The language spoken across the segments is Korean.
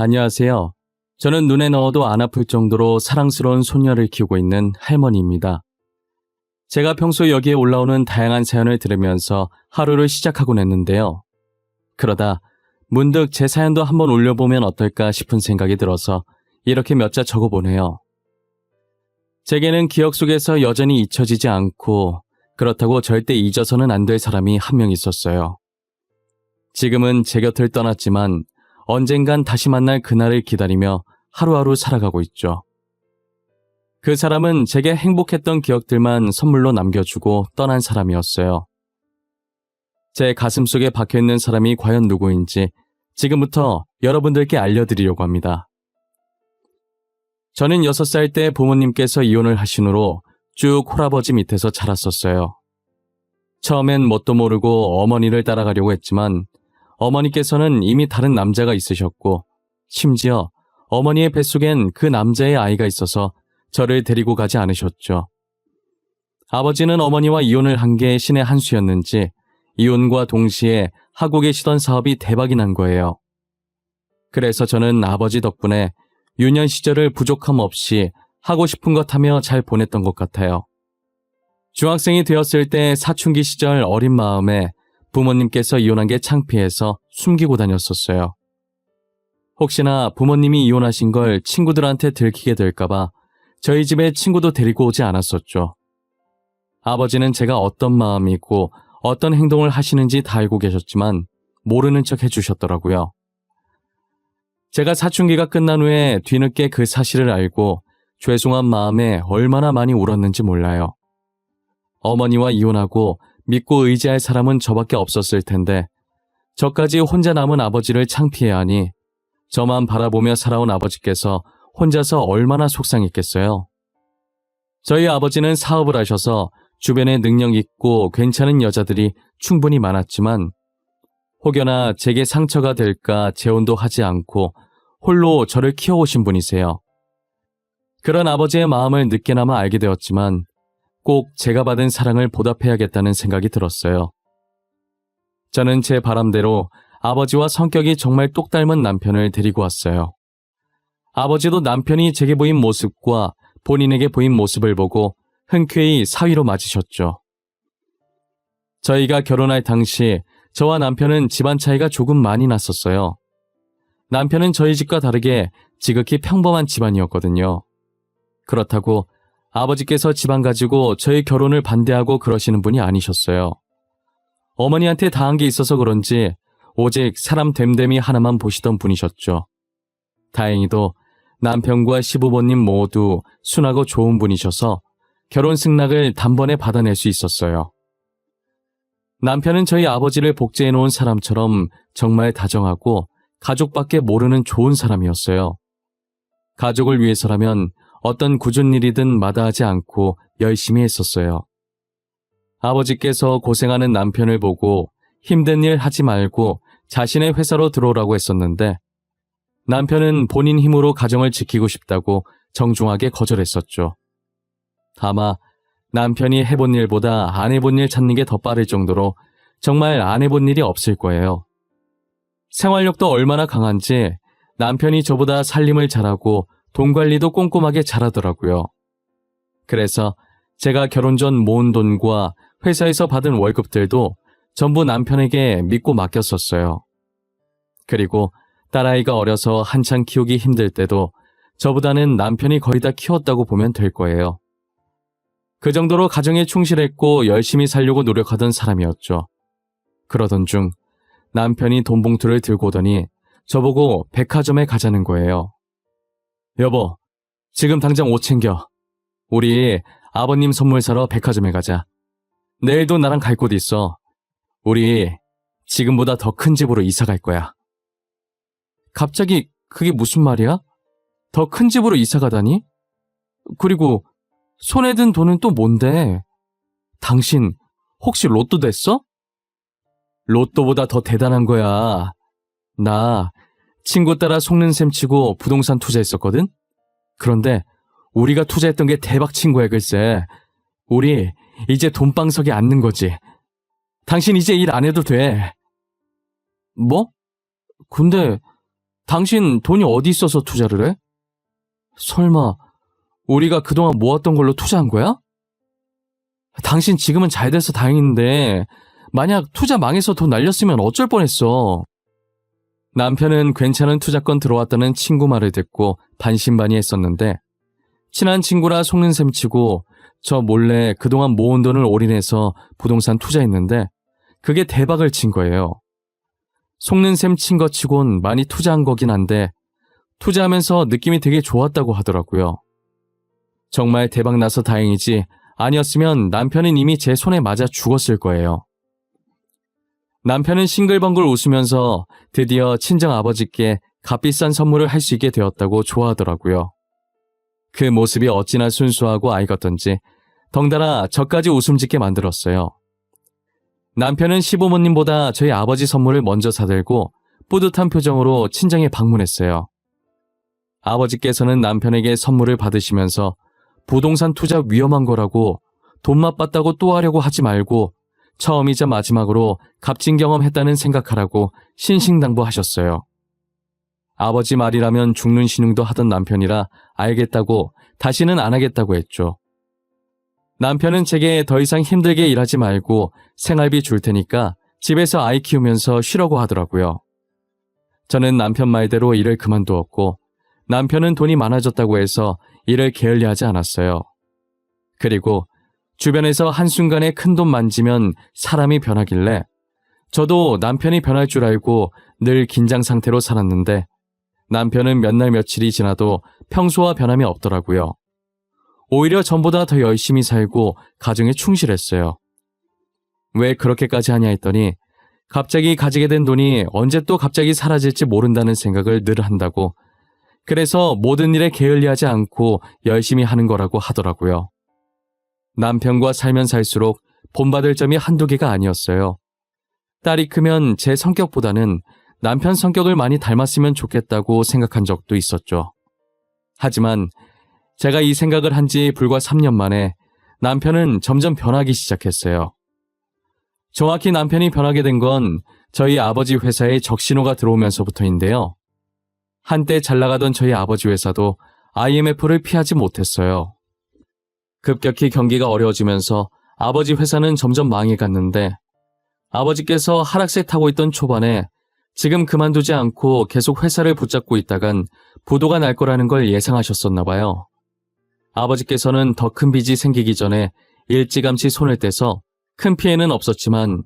안녕하세요. 저는 눈에 넣어도 안 아플 정도로 사랑스러운 손녀를 키우고 있는 할머니입니다. 제가 평소 여기에 올라오는 다양한 사연을 들으면서 하루를 시작하곤 했는데요. 그러다 문득 제 사연도 한번 올려보면 어떨까 싶은 생각이 들어서 이렇게 몇 자 적어보네요. 제게는 기억 속에서 여전히 잊혀지지 않고 그렇다고 절대 잊어서는 안 될 사람이 한 명 있었어요. 지금은 제 곁을 떠났지만 언젠간 다시 만날 그날을 기다리며 하루하루 살아가고 있죠. 그 사람은 제게 행복했던 기억들만 선물로 남겨주고 떠난 사람이었어요. 제 가슴속에 박혀있는 사람이 과연 누구인지 지금부터 여러분들께 알려드리려고 합니다. 저는 6살 때 부모님께서 이혼을 하신 후로 쭉 홀아버지 밑에서 자랐었어요. 처음엔 뭣도 모르고 어머니를 따라가려고 했지만 어머니께서는 이미 다른 남자가 있으셨고 심지어 어머니의 뱃속엔 그 남자의 아이가 있어서 저를 데리고 가지 않으셨죠. 아버지는 어머니와 이혼을 한 게 신의 한 수였는지 이혼과 동시에 하고 계시던 사업이 대박이 난 거예요. 그래서 저는 아버지 덕분에 유년 시절을 부족함 없이 하고 싶은 것 하며 잘 보냈던 것 같아요. 중학생이 되었을 때 사춘기 시절 어린 마음에 부모님께서 이혼한 게 창피해서 숨기고 다녔었어요. 혹시나 부모님이 이혼하신 걸 친구들한테 들키게 될까봐 저희 집에 친구도 데리고 오지 않았었죠. 아버지는 제가 어떤 마음이고 어떤 행동을 하시는지 다 알고 계셨지만 모르는 척 해주셨더라고요. 제가 사춘기가 끝난 후에 뒤늦게 그 사실을 알고 죄송한 마음에 얼마나 많이 울었는지 몰라요. 어머니와 이혼하고 믿고 의지할 사람은 저밖에 없었을 텐데 저까지 혼자 남은 아버지를 창피해야 하니 저만 바라보며 살아온 아버지께서 혼자서 얼마나 속상했겠어요. 저희 아버지는 사업을 하셔서 주변에 능력 있고 괜찮은 여자들이 충분히 많았지만 혹여나 제게 상처가 될까 재혼도 하지 않고 홀로 저를 키워오신 분이세요. 그런 아버지의 마음을 늦게나마 알게 되었지만 꼭 제가 받은 사랑을 보답해야겠다는 생각이 들었어요. 저는 제 바람대로 아버지와 성격이 정말 똑 닮은 남편을 데리고 왔어요. 아버지도 남편이 제게 보인 모습과 본인에게 보인 모습을 보고 흔쾌히 사위로 맞으셨죠. 저희가 결혼할 당시 저와 남편은 집안 차이가 조금 많이 났었어요. 남편은 저희 집과 다르게 지극히 평범한 집안이었거든요. 그렇다고 아버지께서 집안 가지고 저희 결혼을 반대하고 그러시는 분이 아니셨어요. 어머니한테 당한 게 있어서 그런지 오직 사람 됨됨이 하나만 보시던 분이셨죠. 다행히도 남편과 시부모님 모두 순하고 좋은 분이셔서 결혼 승낙을 단번에 받아낼 수 있었어요. 남편은 저희 아버지를 복제해 놓은 사람처럼 정말 다정하고 가족밖에 모르는 좋은 사람이었어요. 가족을 위해서라면 어떤 굳은 일이든 마다하지 않고 열심히 했었어요. 아버지께서 고생하는 남편을 보고 힘든 일 하지 말고 자신의 회사로 들어오라고 했었는데 남편은 본인 힘으로 가정을 지키고 싶다고 정중하게 거절했었죠. 아마 남편이 해본 일보다 안 해본 일 찾는 게 더 빠를 정도로 정말 안 해본 일이 없을 거예요. 생활력도 얼마나 강한지 남편이 저보다 살림을 잘하고 돈 관리도 꼼꼼하게 잘하더라고요. 그래서 제가 결혼 전 모은 돈과 회사에서 받은 월급들도 전부 남편에게 믿고 맡겼었어요. 그리고 딸아이가 어려서 한창 키우기 힘들 때도 저보다는 남편이 거의 다 키웠다고 보면 될 거예요. 그 정도로 가정에 충실했고 열심히 살려고 노력하던 사람이었죠. 그러던 중 남편이 돈 봉투를 들고 오더니 저보고 백화점에 가자는 거예요. 여보, 지금 당장 옷 챙겨. 우리 아버님 선물 사러 백화점에 가자. 내일도 나랑 갈 곳 있어. 우리 지금보다 더 큰 집으로 이사 갈 거야. 갑자기 그게 무슨 말이야? 더 큰 집으로 이사 가다니? 그리고 손에 든 돈은 또 뭔데? 당신 혹시 로또 됐어? 로또보다 더 대단한 거야. 나 친구 따라 속는 셈 치고 부동산 투자했었거든? 그런데 우리가 투자했던 게 대박 친 거야 글쎄. 우리 이제 돈방석에 앉는 거지. 당신 이제 일 안 해도 돼. 뭐? 근데 당신 돈이 어디 있어서 투자를 해? 설마 우리가 그동안 모았던 걸로 투자한 거야? 당신 지금은 잘 돼서 다행인데 만약 투자 망해서 돈 날렸으면 어쩔 뻔했어. 남편은 괜찮은 투자권 들어왔다는 친구 말을 듣고 반신반의했었는데 친한 친구라 속는 셈 치고 저 몰래 그동안 모은 돈을 올인해서 부동산 투자했는데 그게 대박을 친 거예요. 속는 셈 친 것 치곤 많이 투자한 거긴 한데 투자하면서 느낌이 되게 좋았다고 하더라고요. 정말 대박 나서 다행이지 아니었으면 남편은 이미 제 손에 맞아 죽었을 거예요. 남편은 싱글벙글 웃으면서 드디어 친정아버지께 값비싼 선물을 할 수 있게 되었다고 좋아하더라고요. 그 모습이 어찌나 순수하고 아이 같던지 덩달아 저까지 웃음 짓게 만들었어요. 남편은 시부모님보다 저희 아버지 선물을 먼저 사들고 뿌듯한 표정으로 친정에 방문했어요. 아버지께서는 남편에게 선물을 받으시면서 부동산 투자 위험한 거라고 돈맛 봤다고 또 하려고 하지 말고 처음이자 마지막으로 값진 경험했다는 생각하라고 신신당부하셨어요. 아버지 말이라면 죽는 신용도 하던 남편이라 알겠다고 다시는 안 하겠다고 했죠. 남편은 제게 더 이상 힘들게 일하지 말고 생활비 줄 테니까 집에서 아이 키우면서 쉬라고 하더라고요. 저는 남편 말대로 일을 그만두었고 남편은 돈이 많아졌다고 해서 일을 게을리하지 않았어요. 그리고 주변에서 한순간에 큰돈 만지면 사람이 변하길래 저도 남편이 변할 줄 알고 늘 긴장 상태로 살았는데 남편은 몇 날 며칠이 지나도 평소와 변함이 없더라고요. 오히려 전보다 더 열심히 살고 가정에 충실했어요. 왜 그렇게까지 하냐 했더니 갑자기 가지게 된 돈이 언제 또 갑자기 사라질지 모른다는 생각을 늘 한다고 그래서 모든 일에 게을리하지 않고 열심히 하는 거라고 하더라고요. 남편과 살면 살수록 본받을 점이 한두 개가 아니었어요. 딸이 크면 제 성격보다는 남편 성격을 많이 닮았으면 좋겠다고 생각한 적도 있었죠. 하지만 제가 이 생각을 한 지 불과 3년 만에 남편은 점점 변하기 시작했어요. 정확히 남편이 변하게 된 건 저희 아버지 회사에 적신호가 들어오면서부터인데요. 한때 잘 나가던 저희 아버지 회사도 IMF를 피하지 못했어요. 급격히 경기가 어려워지면서 아버지 회사는 점점 망해갔는데 아버지께서 하락세 타고 있던 초반에 지금 그만두지 않고 계속 회사를 붙잡고 있다간 부도가 날 거라는 걸 예상하셨었나 봐요. 아버지께서는 더 큰 빚이 생기기 전에 일찌감치 손을 떼서 큰 피해는 없었지만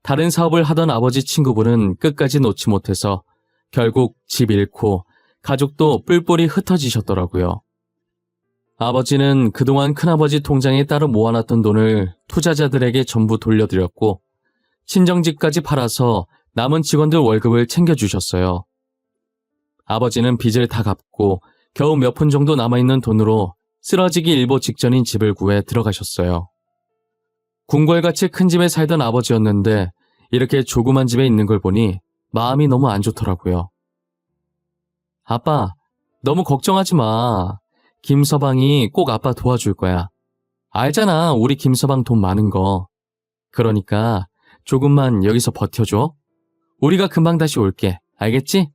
다른 사업을 하던 아버지 친구분은 끝까지 놓지 못해서 결국 집 잃고 가족도 뿔뿔이 흩어지셨더라고요. 아버지는 그동안 큰아버지 통장에 따로 모아놨던 돈을 투자자들에게 전부 돌려드렸고 친정집까지 팔아서 남은 직원들 월급을 챙겨주셨어요. 아버지는 빚을 다 갚고 겨우 몇 푼 정도 남아있는 돈으로 쓰러지기 일보 직전인 집을 구해 들어가셨어요. 궁궐같이 큰 집에 살던 아버지였는데 이렇게 조그만 집에 있는 걸 보니 마음이 너무 안 좋더라고요. 아빠, 너무 걱정하지 마. 김서방이 꼭 아빠 도와줄 거야. 알잖아, 우리 김서방 돈 많은 거. 그러니까 조금만 여기서 버텨줘. 우리가 금방 다시 올게. 알겠지?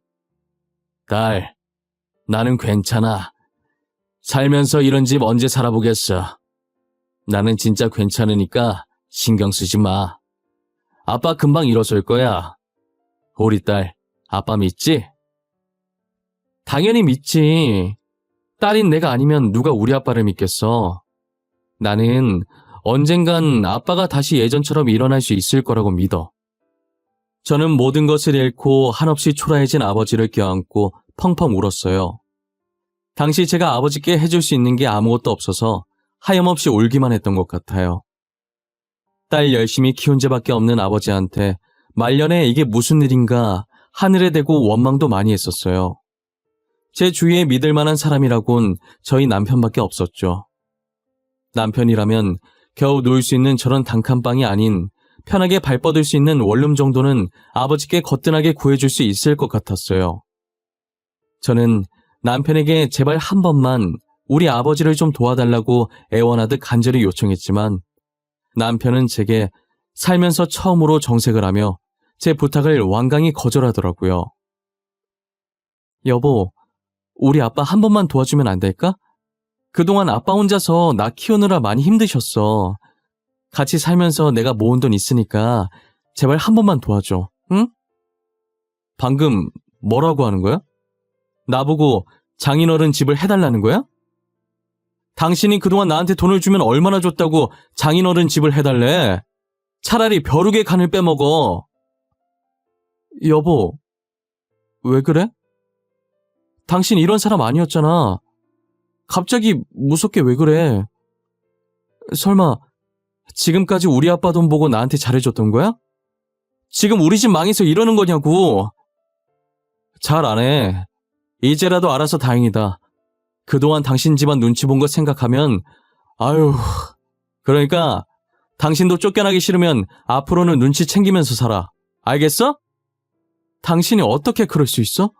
딸, 나는 괜찮아. 살면서 이런 집 언제 살아보겠어. 나는 진짜 괜찮으니까 신경 쓰지 마. 아빠 금방 일어설 거야. 우리 딸, 아빠 믿지? 당연히 믿지. 딸인 내가 아니면 누가 우리 아빠를 믿겠어. 나는 언젠간 아빠가 다시 예전처럼 일어날 수 있을 거라고 믿어. 저는 모든 것을 잃고 한없이 초라해진 아버지를 껴안고 펑펑 울었어요. 당시 제가 아버지께 해줄 수 있는 게 아무것도 없어서 하염없이 울기만 했던 것 같아요. 딸 열심히 키운 죄밖에 없는 아버지한테 말년에 이게 무슨 일인가 하늘에 대고 원망도 많이 했었어요. 제 주위에 믿을 만한 사람이라곤 저희 남편밖에 없었죠. 남편이라면 겨우 누울 수 있는 저런 단칸방이 아닌 편하게 발 뻗을 수 있는 원룸 정도는 아버지께 거뜬하게 구해줄 수 있을 것 같았어요. 저는 남편에게 제발 한 번만 우리 아버지를 좀 도와달라고 애원하듯 간절히 요청했지만 남편은 제게 살면서 처음으로 정색을 하며 제 부탁을 완강히 거절하더라고요. 여보, 우리 아빠 한 번만 도와주면 안 될까? 그동안 아빠 혼자서 나 키우느라 많이 힘드셨어. 같이 살면서 내가 모은 돈 있으니까 제발 한 번만 도와줘, 응? 방금 뭐라고 하는 거야? 나보고 장인어른 집을 해달라는 거야? 당신이 그동안 나한테 돈을 주면 얼마나 줬다고 장인어른 집을 해달래? 차라리 벼룩의 간을 빼먹어. 여보, 왜 그래? 당신 이런 사람 아니었잖아. 갑자기 무섭게 왜 그래? 설마 지금까지 우리 아빠 돈 보고 나한테 잘해줬던 거야? 지금 우리 집 망해서 이러는 거냐고. 잘 안 해. 이제라도 알아서 다행이다. 그동안 당신 집안 눈치 본 거 생각하면 아유. 그러니까 당신도 쫓겨나기 싫으면 앞으로는 눈치 챙기면서 살아. 알겠어? 당신이 어떻게 그럴 수 있어?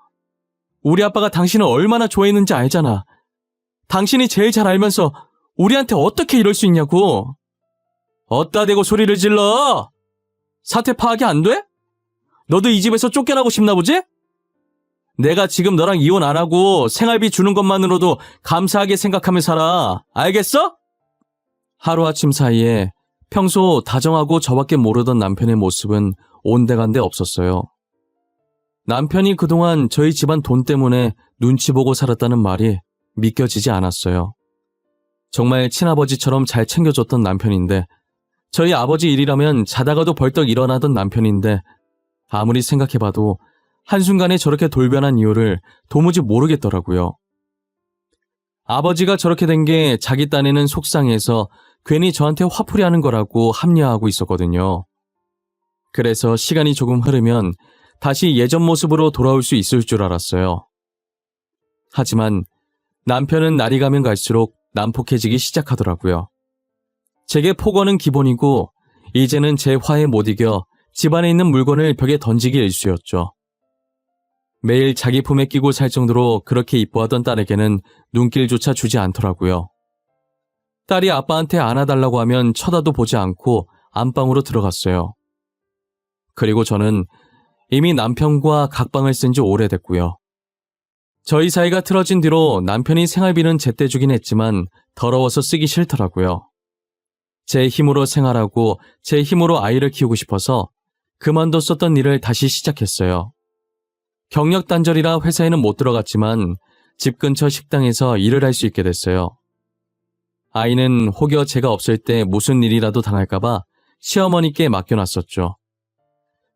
우리 아빠가 당신을 얼마나 좋아했는지 알잖아. 당신이 제일 잘 알면서 우리한테 어떻게 이럴 수 있냐고. 어따 대고 소리를 질러. 사태 파악이 안 돼? 너도 이 집에서 쫓겨나고 싶나 보지? 내가 지금 너랑 이혼 안 하고 생활비 주는 것만으로도 감사하게 생각하며 살아. 알겠어? 하루아침 사이에 평소 다정하고 저밖에 모르던 남편의 모습은 온데간데 없었어요. 남편이 그동안 저희 집안 돈 때문에 눈치 보고 살았다는 말이 믿겨지지 않았어요. 정말 친아버지처럼 잘 챙겨줬던 남편인데, 저희 아버지 일이라면 자다가도 벌떡 일어나던 남편인데, 아무리 생각해봐도 한순간에 저렇게 돌변한 이유를 도무지 모르겠더라고요. 아버지가 저렇게 된 게 자기 딴에는 속상해서 괜히 저한테 화풀이하는 거라고 합리화하고 있었거든요. 그래서 시간이 조금 흐르면 다시 예전 모습으로 돌아올 수 있을 줄 알았어요. 하지만 남편은 날이 가면 갈수록 난폭해지기 시작하더라고요. 제게 폭언은 기본이고 이제는 제 화에 못 이겨 집안에 있는 물건을 벽에 던지기 일쑤였죠. 매일 자기 품에 끼고 살 정도로 그렇게 이뻐하던 딸에게는 눈길조차 주지 않더라고요. 딸이 아빠한테 안아달라고 하면 쳐다도 보지 않고 안방으로 들어갔어요. 그리고 저는 이미 남편과 각방을 쓴 지 오래됐고요. 저희 사이가 틀어진 뒤로 남편이 생활비는 제때 주긴 했지만 더러워서 쓰기 싫더라고요. 제 힘으로 생활하고 제 힘으로 아이를 키우고 싶어서 그만뒀었던 일을 다시 시작했어요. 경력 단절이라 회사에는 못 들어갔지만 집 근처 식당에서 일을 할 수 있게 됐어요. 아이는 혹여 제가 없을 때 무슨 일이라도 당할까봐 시어머니께 맡겨놨었죠.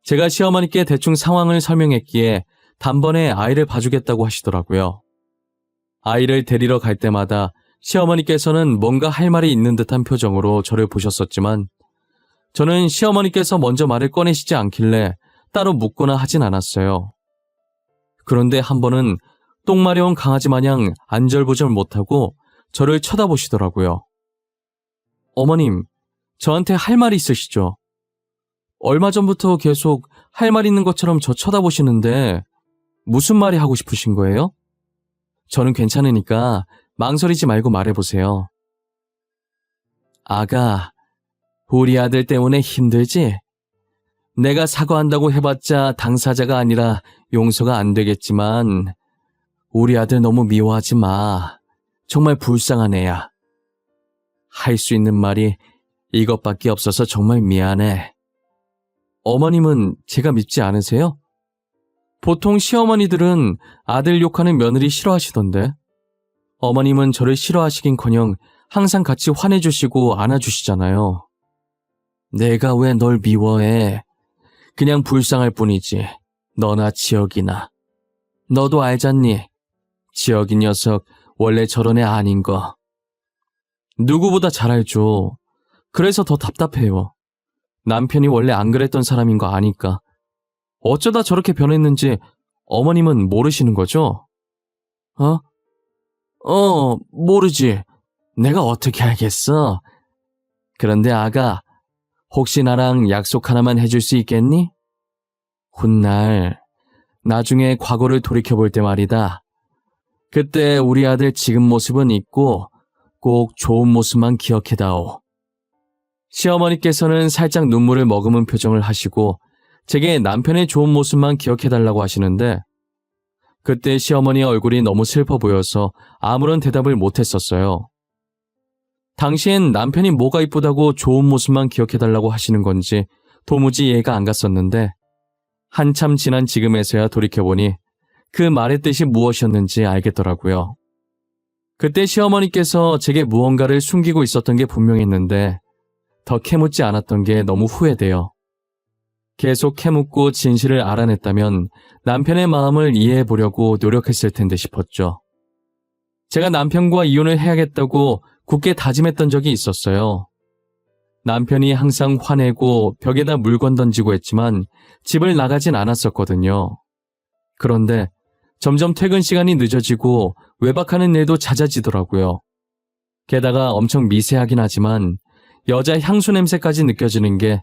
제가 시어머니께 대충 상황을 설명했기에 단번에 아이를 봐주겠다고 하시더라고요. 아이를 데리러 갈 때마다 시어머니께서는 뭔가 할 말이 있는 듯한 표정으로 저를 보셨었지만 저는 시어머니께서 먼저 말을 꺼내시지 않길래 따로 묻거나 하진 않았어요. 그런데 한 번은 똥 마려운 강아지 마냥 안절부절 못하고 저를 쳐다보시더라고요. 어머님, 저한테 할 말이 있으시죠? 얼마 전부터 계속 할 말 있는 것처럼 저 쳐다보시는데 무슨 말이 하고 싶으신 거예요? 저는 괜찮으니까 망설이지 말고 말해보세요. 아가, 우리 아들 때문에 힘들지? 내가 사과한다고 해봤자 당사자가 아니라 용서가 안 되겠지만 우리 아들 너무 미워하지 마. 정말 불쌍한 애야. 할 수 있는 말이 이것밖에 없어서 정말 미안해. 어머님은 제가 밉지 않으세요? 보통 시어머니들은 아들 욕하는 며느리 싫어하시던데 어머님은 저를 싫어하시긴커녕 항상 같이 화내주시고 안아주시잖아요. 내가 왜 널 미워해? 그냥 불쌍할 뿐이지. 너나 지혁이나. 너도 알잖니? 지혁이 녀석 원래 저런 애 아닌 거. 누구보다 잘 알죠. 그래서 더 답답해요. 남편이 원래 안 그랬던 사람인 거 아니까. 어쩌다 저렇게 변했는지 어머님은 모르시는 거죠? 모르지. 내가 어떻게 알겠어? 그런데 아가, 혹시 나랑 약속 하나만 해줄 수 있겠니? 훗날 나중에 과거를 돌이켜볼 때 말이다. 그때 우리 아들 지금 모습은 잊고 꼭 좋은 모습만 기억해다오. 시어머니께서는 살짝 눈물을 머금은 표정을 하시고 제게 남편의 좋은 모습만 기억해달라고 하시는데 그때 시어머니 얼굴이 너무 슬퍼 보여서 아무런 대답을 못했었어요. 당시엔 남편이 뭐가 이쁘다고 좋은 모습만 기억해달라고 하시는 건지 도무지 이해가 안 갔었는데 한참 지난 지금에서야 돌이켜보니 그 말의 뜻이 무엇이었는지 알겠더라고요. 그때 시어머니께서 제게 무언가를 숨기고 있었던 게 분명했는데 더 캐묻지 않았던 게 너무 후회돼요. 계속 캐묻고 진실을 알아냈다면 남편의 마음을 이해해보려고 노력했을 텐데 싶었죠. 제가 남편과 이혼을 해야겠다고 굳게 다짐했던 적이 있었어요. 남편이 항상 화내고 벽에다 물건 던지고 했지만 집을 나가진 않았었거든요. 그런데 점점 퇴근 시간이 늦어지고 외박하는 일도 잦아지더라고요. 게다가 엄청 미세하긴 하지만 여자 향수 냄새까지 느껴지는 게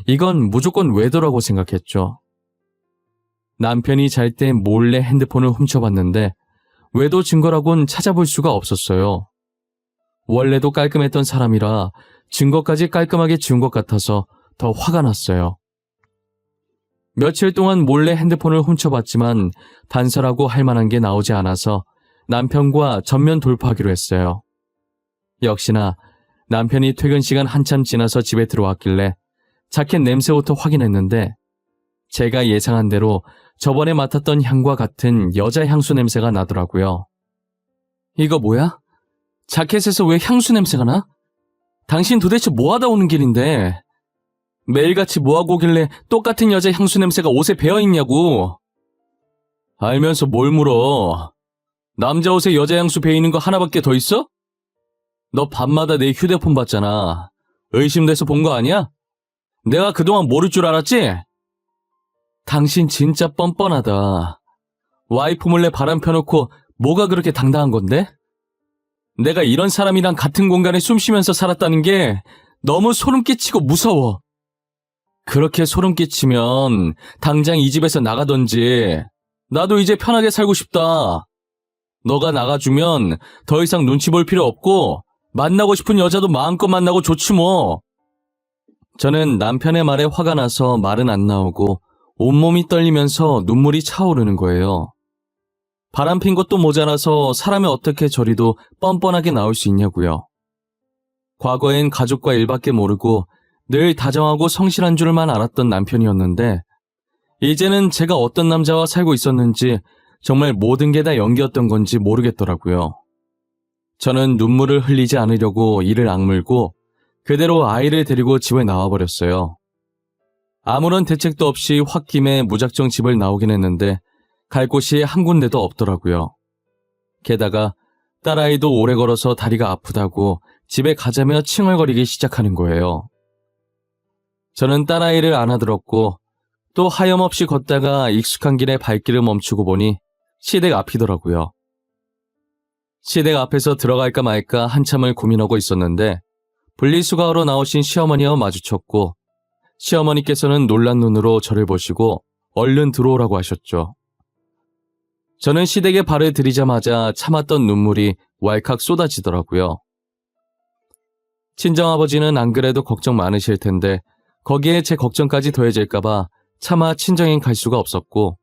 이건 무조건 외도라고 생각했죠. 남편이 잘 때 몰래 핸드폰을 훔쳐봤는데 외도 증거라곤 찾아볼 수가 없었어요. 원래도 깔끔했던 사람이라 증거까지 깔끔하게 지운 것 같아서 더 화가 났어요. 며칠 동안 몰래 핸드폰을 훔쳐봤지만 단서라고 할 만한 게 나오지 않아서 남편과 전면 돌파하기로 했어요. 역시나 남편이 퇴근 시간 한참 지나서 집에 들어왔길래 자켓 냄새부터 확인했는데 제가 예상한 대로 저번에 맡았던 향과 같은 여자 향수 냄새가 나더라고요. 이거 뭐야? 자켓에서 왜 향수 냄새가 나? 당신 도대체 뭐하다 오는 길인데? 매일같이 뭐하고 오길래 똑같은 여자 향수 냄새가 옷에 배어있냐고. 알면서 뭘 물어. 남자 옷에 여자 향수 배이는 거 하나밖에 더 있어? 너 밤마다 내 휴대폰 봤잖아. 의심돼서 본 거 아니야? 내가 그동안 모를 줄 알았지? 당신 진짜 뻔뻔하다. 와이프 몰래 바람 펴놓고 뭐가 그렇게 당당한 건데? 내가 이런 사람이랑 같은 공간에 숨 쉬면서 살았다는 게 너무 소름 끼치고 무서워. 그렇게 소름 끼치면 당장 이 집에서 나가던지. 나도 이제 편하게 살고 싶다. 너가 나가주면 더 이상 눈치 볼 필요 없고 만나고 싶은 여자도 마음껏 만나고 좋지 뭐. 저는 남편의 말에 화가 나서 말은 안 나오고 온몸이 떨리면서 눈물이 차오르는 거예요. 바람핀 것도 모자라서 사람이 어떻게 저리도 뻔뻔하게 나올 수 있냐고요. 과거엔 가족과 일밖에 모르고 늘 다정하고 성실한 줄만 알았던 남편이었는데 이제는 제가 어떤 남자와 살고 있었는지 정말 모든 게 다 연기였던 건지 모르겠더라고요. 저는 눈물을 흘리지 않으려고 이를 악물고 그대로 아이를 데리고 집을 나와버렸어요. 아무런 대책도 없이 홧김에 무작정 집을 나오긴 했는데 갈 곳이 한 군데도 없더라고요. 게다가 딸아이도 오래 걸어서 다리가 아프다고 집에 가자며 칭얼거리기 시작하는 거예요. 저는 딸아이를 안아들었고 또 하염없이 걷다가 익숙한 길에 발길을 멈추고 보니 시댁 앞이더라고요. 시댁 앞에서 들어갈까 말까 한참을 고민하고 있었는데 분리수거하러 나오신 시어머니와 마주쳤고 시어머니께서는 놀란 눈으로 저를 보시고 얼른 들어오라고 하셨죠. 저는 시댁에 발을 들이자마자 참았던 눈물이 왈칵 쏟아지더라고요. 친정아버지는 안 그래도 걱정 많으실 텐데 거기에 제 걱정까지 더해질까봐 차마 친정엔 갈 수가 없었고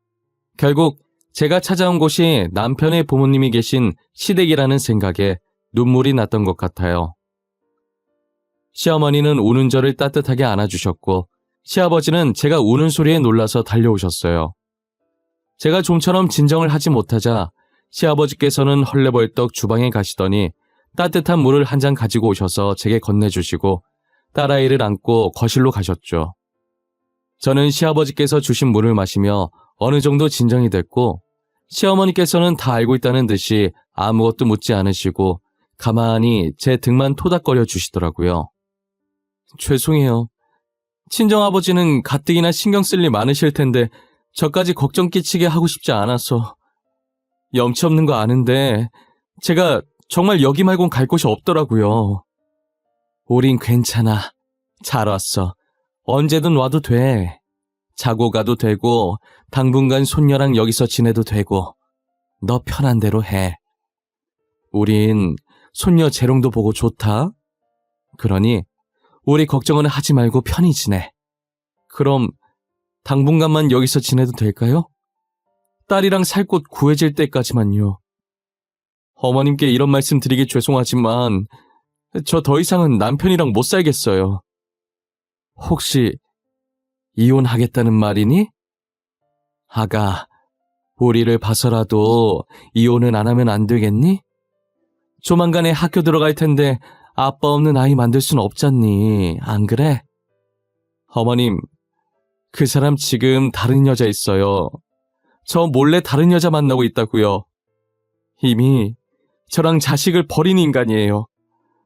결국 제가 찾아온 곳이 남편의 부모님이 계신 시댁이라는 생각에 눈물이 났던 것 같아요. 시어머니는 우는 저를 따뜻하게 안아주셨고 시아버지는 제가 우는 소리에 놀라서 달려오셨어요. 제가 좀처럼 진정을 하지 못하자 시아버지께서는 헐레벌떡 주방에 가시더니 따뜻한 물을 한 잔 가지고 오셔서 제게 건네주시고 딸아이를 안고 거실로 가셨죠. 저는 시아버지께서 주신 물을 마시며 어느 정도 진정이 됐고 시어머니께서는 다 알고 있다는 듯이 아무것도 묻지 않으시고 가만히 제 등만 토닥거려 주시더라고요. 죄송해요. 친정아버지는 가뜩이나 신경 쓸 일 많으실 텐데 저까지 걱정 끼치게 하고 싶지 않아서. 염치 없는 거 아는데 제가 정말 여기 말곤 갈 곳이 없더라고요. 우린 괜찮아. 잘 왔어. 언제든 와도 돼. 자고 가도 되고 당분간 손녀랑 여기서 지내도 되고 너 편한 대로 해. 우린 손녀 재롱도 보고 좋다. 그러니 우리 걱정은 하지 말고 편히 지내. 그럼 당분간만 여기서 지내도 될까요? 딸이랑 살 곳 구해질 때까지만요. 어머님께 이런 말씀 드리기 죄송하지만 저 더 이상은 남편이랑 못 살겠어요. 혹시 이혼하겠다는 말이니? 아가, 우리를 봐서라도 이혼은 안 하면 안 되겠니? 조만간에 학교 들어갈 텐데 아빠 없는 아이 만들 순 없잖니, 안 그래? 어머님, 그 사람 지금 다른 여자 있어요. 저 몰래 다른 여자 만나고 있다고요. 이미 저랑 자식을 버린 인간이에요.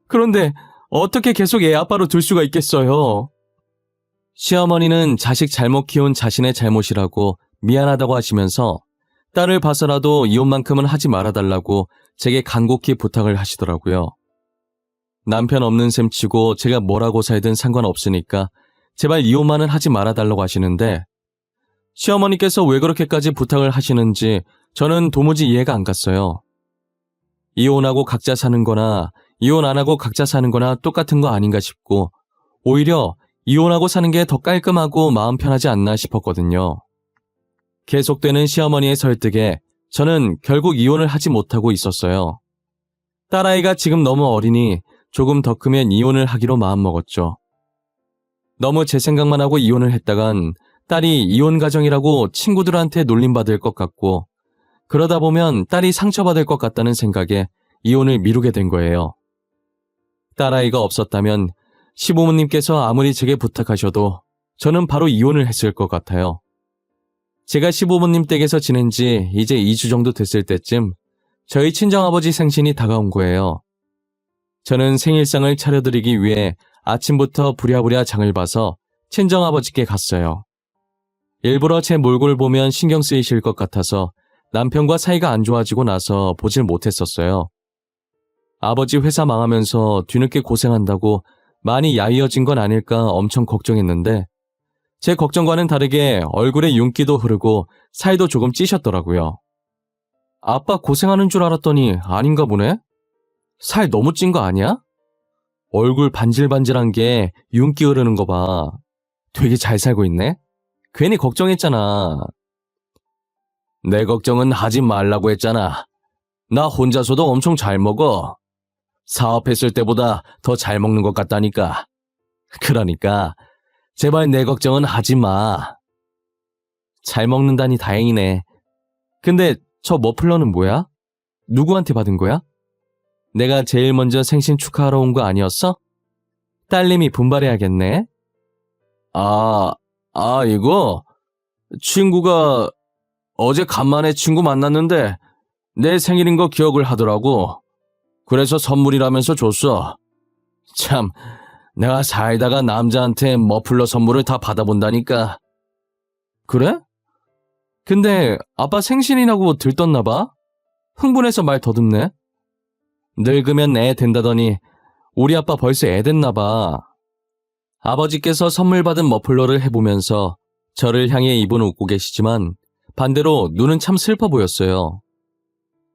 그런데 어떻게 계속 애 아빠로 둘 수가 있겠어요? 시어머니는 자식 잘못 키운 자신의 잘못이라고 미안하다고 하시면서 딸을 봐서라도 이혼만큼은 하지 말아달라고 제게 간곡히 부탁을 하시더라고요. 남편 없는 셈 치고 제가 뭐라고 살든 상관없으니까 제발 이혼만은 하지 말아달라고 하시는데 시어머니께서 왜 그렇게까지 부탁을 하시는지 저는 도무지 이해가 안 갔어요. 이혼하고 각자 사는 거나 이혼 안 하고 각자 사는 거나 똑같은 거 아닌가 싶고 오히려 이혼하고 사는 게 더 깔끔하고 마음 편하지 않나 싶었거든요. 계속되는 시어머니의 설득에 저는 결국 이혼을 하지 못하고 있었어요. 딸아이가 지금 너무 어리니 조금 더 크면 이혼을 하기로 마음먹었죠. 너무 제 생각만 하고 이혼을 했다간 딸이 이혼 가정이라고 친구들한테 놀림받을 것 같고 그러다 보면 딸이 상처받을 것 같다는 생각에 이혼을 미루게 된 거예요. 딸아이가 없었다면 시부모님께서 아무리 제게 부탁하셔도 저는 바로 이혼을 했을 것 같아요. 제가 시부모님 댁에서 지낸 지 이제 2주 정도 됐을 때쯤 저희 친정아버지 생신이 다가온 거예요. 저는 생일상을 차려드리기 위해 아침부터 부랴부랴 장을 봐서 친정아버지께 갔어요. 일부러 제 몰골 보면 신경 쓰이실 것 같아서 남편과 사이가 안 좋아지고 나서 보질 못했었어요. 아버지 회사 망하면서 뒤늦게 고생한다고 많이 야위어진 건 아닐까 엄청 걱정했는데 제 걱정과는 다르게 얼굴에 윤기도 흐르고 살도 조금 찌셨더라고요. 아빠 고생하는 줄 알았더니 아닌가 보네? 살 너무 찐 거 아니야? 얼굴 반질반질한 게 윤기 흐르는 거 봐. 되게 잘 살고 있네? 괜히 걱정했잖아. 내 걱정은 하지 말라고 했잖아. 나 혼자서도 엄청 잘 먹어. 사업했을 때보다 더 잘 먹는 것 같다니까. 그러니까 제발 내 걱정은 하지 마. 잘 먹는다니 다행이네. 근데 저 머플러는 뭐야? 누구한테 받은 거야? 내가 제일 먼저 생신 축하하러 온 거 아니었어? 딸님이 분발해야겠네. 이거? 친구가 어제 간만에 친구 만났는데 내 생일인 거 기억을 하더라고. 그래서 선물이라면서 줬어. 참, 내가 살다가 남자한테 머플러 선물을 다 받아본다니까. 그래? 근데 아빠 생신이라고 들떴나 봐? 흥분해서 말 더듬네. 늙으면 애 된다더니 우리 아빠 벌써 애 됐나 봐. 아버지께서 선물 받은 머플러를 해보면서 저를 향해 입은 웃고 계시지만 반대로 눈은 참 슬퍼 보였어요.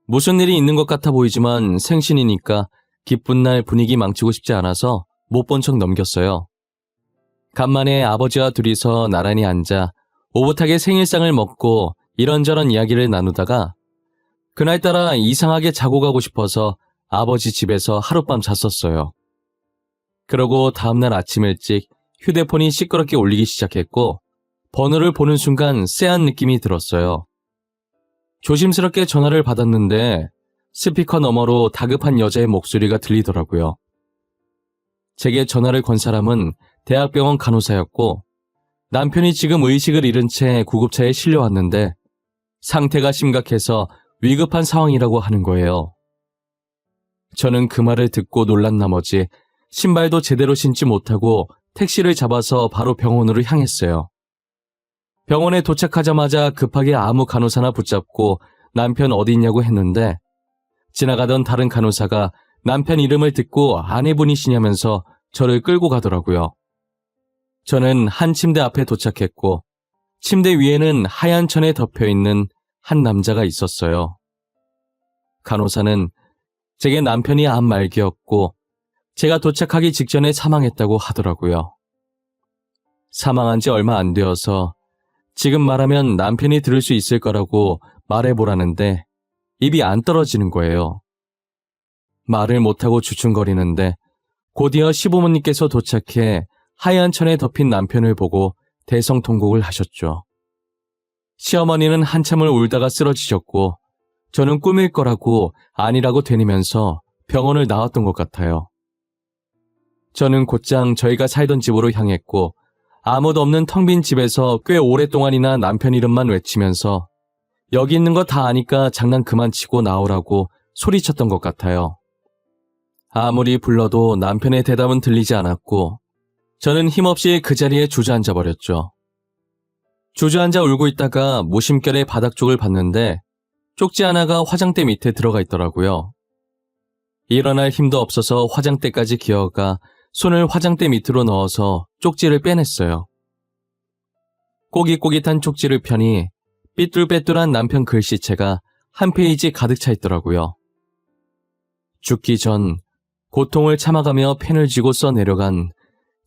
무슨 일이 있는 것 같아 보이지만 생신이니까 기쁜 날 분위기 망치고 싶지 않아서 못 본 척 넘겼어요. 간만에 아버지와 둘이서 나란히 앉아 오붓하게 생일상을 먹고 이런저런 이야기를 나누다가 그날따라 이상하게 자고 가고 싶어서 아버지 집에서 하룻밤 잤었어요. 그러고 다음날 아침 일찍 휴대폰이 시끄럽게 울리기 시작했고 번호를 보는 순간 쎄한 느낌이 들었어요. 조심스럽게 전화를 받았는데 스피커 너머로 다급한 여자의 목소리가 들리더라고요. 제게 전화를 건 사람은 대학병원 간호사였고 남편이 지금 의식을 잃은 채 구급차에 실려왔는데 상태가 심각해서 위급한 상황이라고 하는 거예요. 저는 그 말을 듣고 놀란 나머지 신발도 제대로 신지 못하고 택시를 잡아서 바로 병원으로 향했어요. 병원에 도착하자마자 급하게 아무 간호사나 붙잡고 남편 어디 있냐고 했는데 지나가던 다른 간호사가 남편 이름을 듣고 아내분이시냐면서 저를 끌고 가더라고요. 저는 한 침대 앞에 도착했고 침대 위에는 하얀 천에 덮여있는 한 남자가 있었어요. 간호사는 제게 남편이 암 말기였고 제가 도착하기 직전에 사망했다고 하더라고요. 사망한 지 얼마 안 되어서 지금 말하면 남편이 들을 수 있을 거라고 말해보라는데 입이 안 떨어지는 거예요. 말을 못하고 주춤거리는데 곧이어 시부모님께서 도착해 하얀 천에 덮인 남편을 보고 대성통곡을 하셨죠. 시어머니는 한참을 울다가 쓰러지셨고 저는 꿈일 거라고 아니라고 되뇌면서 병원을 나왔던 것 같아요. 저는 곧장 저희가 살던 집으로 향했고 아무도 없는 텅 빈 집에서 꽤 오랫동안이나 남편 이름만 외치면서 여기 있는 거 다 아니까 장난 그만 치고 나오라고 소리쳤던 것 같아요. 아무리 불러도 남편의 대답은 들리지 않았고 저는 힘없이 그 자리에 주저앉아 버렸죠. 주저앉아 울고 있다가 무심결에 바닥 쪽을 봤는데 쪽지 하나가 화장대 밑에 들어가 있더라고요. 일어날 힘도 없어서 화장대까지 기어가 손을 화장대 밑으로 넣어서 쪽지를 빼냈어요. 꼬깃꼬깃한 쪽지를 펴니 삐뚤빼뚤한 남편 글씨체가 한 페이지 가득 차 있더라고요. 죽기 전 고통을 참아가며 펜을 쥐고 써내려간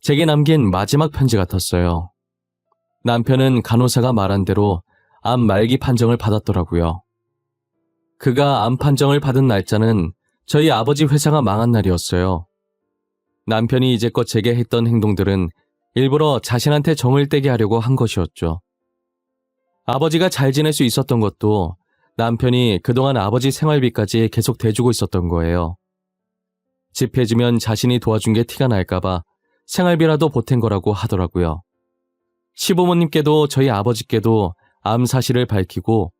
제게 남긴 마지막 편지 같았어요. 남편은 간호사가 말한 대로 암 말기 판정을 받았더라고요. 그가 암 판정을 받은 날짜는 저희 아버지 회사가 망한 날이었어요. 남편이 이제껏 제게 했던 행동들은 일부러 자신한테 정을 떼게 하려고 한 것이었죠. 아버지가 잘 지낼 수 있었던 것도 남편이 그동안 아버지 생활비까지 계속 대주고 있었던 거예요. 집해주면 자신이 도와준 게 티가 날까봐 생활비라도 보탠 거라고 하더라고요. 시부모님께도 저희 아버지께도 암 사실을 밝히고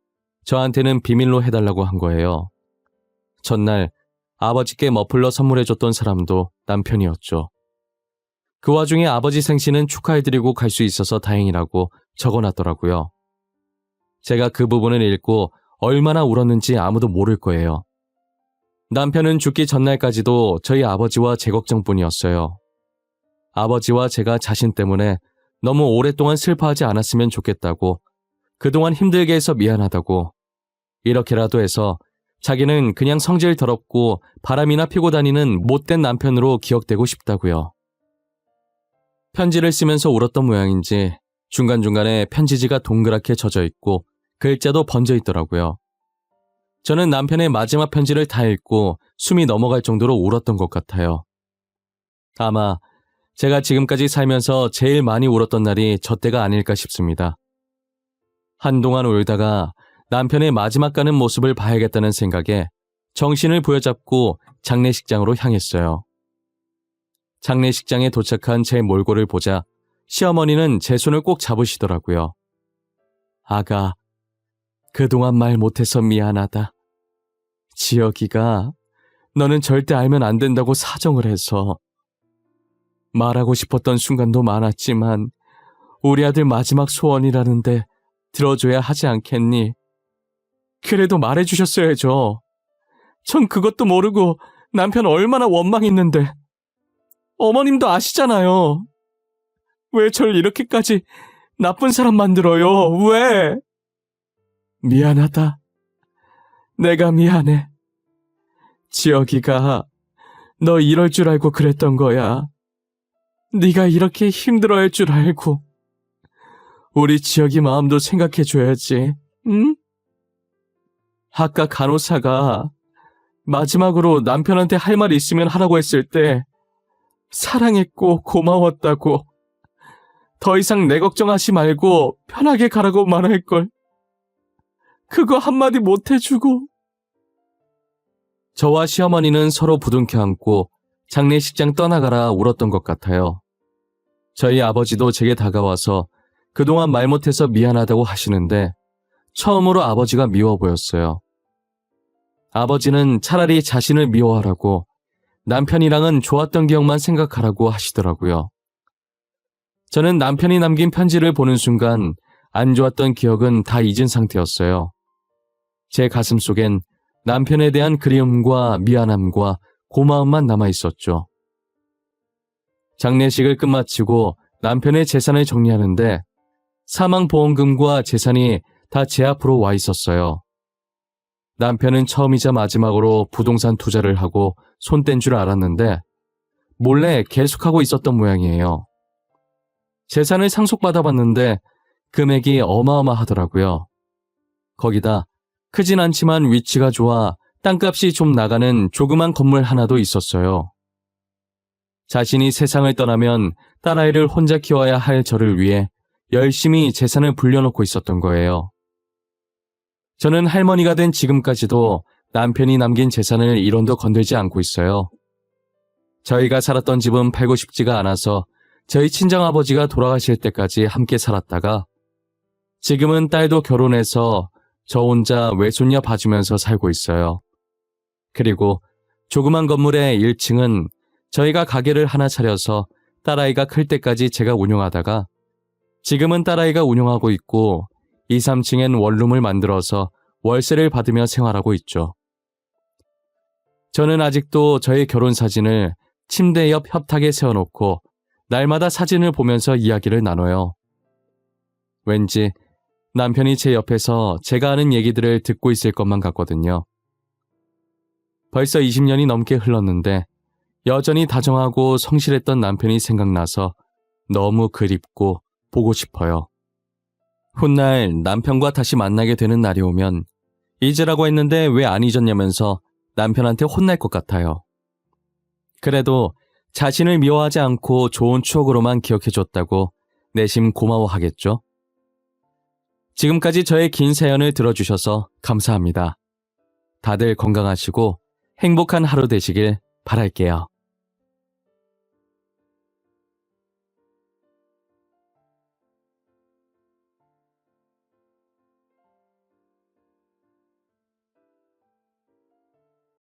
저한테는 비밀로 해달라고 한 거예요. 전날 아버지께 머플러 선물해줬던 사람도 남편이었죠. 그 와중에 아버지 생신은 축하해드리고 갈 수 있어서 다행이라고 적어놨더라고요. 제가 그 부분을 읽고 얼마나 울었는지 아무도 모를 거예요. 남편은 죽기 전날까지도 저희 아버지와 제 걱정뿐이었어요. 아버지와 제가 자신 때문에 너무 오랫동안 슬퍼하지 않았으면 좋겠다고, 그동안 힘들게 해서 미안하다고, 이렇게라도 해서 자기는 그냥 성질 더럽고 바람이나 피고 다니는 못된 남편으로 기억되고 싶다고요. 편지를 쓰면서 울었던 모양인지 중간중간에 편지지가 동그랗게 젖어 있고 글자도 번져 있더라고요. 저는 남편의 마지막 편지를 다 읽고 숨이 넘어갈 정도로 울었던 것 같아요. 아마 제가 지금까지 살면서 제일 많이 울었던 날이 저 때가 아닐까 싶습니다. 한동안 울다가 남편의 마지막 가는 모습을 봐야겠다는 생각에 정신을 부여잡고 장례식장으로 향했어요. 장례식장에 도착한 제 몰골을 보자 시어머니는 제 손을 꼭 잡으시더라고요. 아가, 그동안 말 못해서 미안하다. 지혁이가 너는 절대 알면 안 된다고 사정을 해서. 말하고 싶었던 순간도 많았지만 우리 아들 마지막 소원이라는데 들어줘야 하지 않겠니? 그래도 말해주셨어야죠. 전 그것도 모르고 남편 얼마나 원망했는데. 어머님도 아시잖아요. 왜 절 이렇게까지 나쁜 사람 만들어요? 왜? 미안하다. 내가 미안해. 지혁이가 너 이럴 줄 알고 그랬던 거야. 네가 이렇게 힘들어할 줄 알고. 우리 지혁이 마음도 생각해줘야지. 응? 아까 간호사가 마지막으로 남편한테 할 말 있으면 하라고 했을 때 사랑했고 고마웠다고, 더 이상 내 걱정하지 말고 편하게 가라고 말할걸. 그거 한마디 못해주고. 저와 시어머니는 서로 부둥켜 안고 장례식장 떠나가라 울었던 것 같아요. 저희 아버지도 제게 다가와서 그동안 말 못해서 미안하다고 하시는데 처음으로 아버지가 미워 보였어요. 아버지는 차라리 자신을 미워하라고, 남편이랑은 좋았던 기억만 생각하라고 하시더라고요. 저는 남편이 남긴 편지를 보는 순간 안 좋았던 기억은 다 잊은 상태였어요. 제 가슴 속엔 남편에 대한 그리움과 미안함과 고마움만 남아있었죠. 장례식을 끝마치고 남편의 재산을 정리하는데 사망보험금과 재산이 다 제 앞으로 와 있었어요. 남편은 처음이자 마지막으로 부동산 투자를 하고 손 뗀 줄 알았는데 몰래 계속하고 있었던 모양이에요. 재산을 상속받아봤는데 금액이 어마어마하더라고요. 거기다 크진 않지만 위치가 좋아 땅값이 좀 나가는 조그만 건물 하나도 있었어요. 자신이 세상을 떠나면 딸아이를 혼자 키워야 할 저를 위해 열심히 재산을 불려놓고 있었던 거예요. 저는 할머니가 된 지금까지도 남편이 남긴 재산을 1원도 건들지 않고 있어요. 저희가 살았던 집은 팔고 싶지가 않아서 저희 친정아버지가 돌아가실 때까지 함께 살았다가 지금은 딸도 결혼해서 저 혼자 외손녀 봐주면서 살고 있어요. 그리고 조그만 건물의 1층은 저희가 가게를 하나 차려서 딸아이가 클 때까지 제가 운영하다가 지금은 딸아이가 운영하고 있고 2, 3층엔 원룸을 만들어서 월세를 받으며 생활하고 있죠. 저는 아직도 저의 결혼 사진을 침대 옆 협탁에 세워놓고 날마다 사진을 보면서 이야기를 나눠요. 왠지 남편이 제 옆에서 제가 하는 얘기들을 듣고 있을 것만 같거든요. 벌써 20년이 넘게 흘렀는데 여전히 다정하고 성실했던 남편이 생각나서 너무 그립고 보고 싶어요. 훗날 남편과 다시 만나게 되는 날이 오면 잊으라고 했는데 왜 안 잊었냐면서 남편한테 혼날 것 같아요. 그래도 자신을 미워하지 않고 좋은 추억으로만 기억해줬다고 내심 고마워하겠죠? 지금까지 저의 긴 사연을 들어주셔서 감사합니다. 다들 건강하시고 행복한 하루 되시길 바랄게요.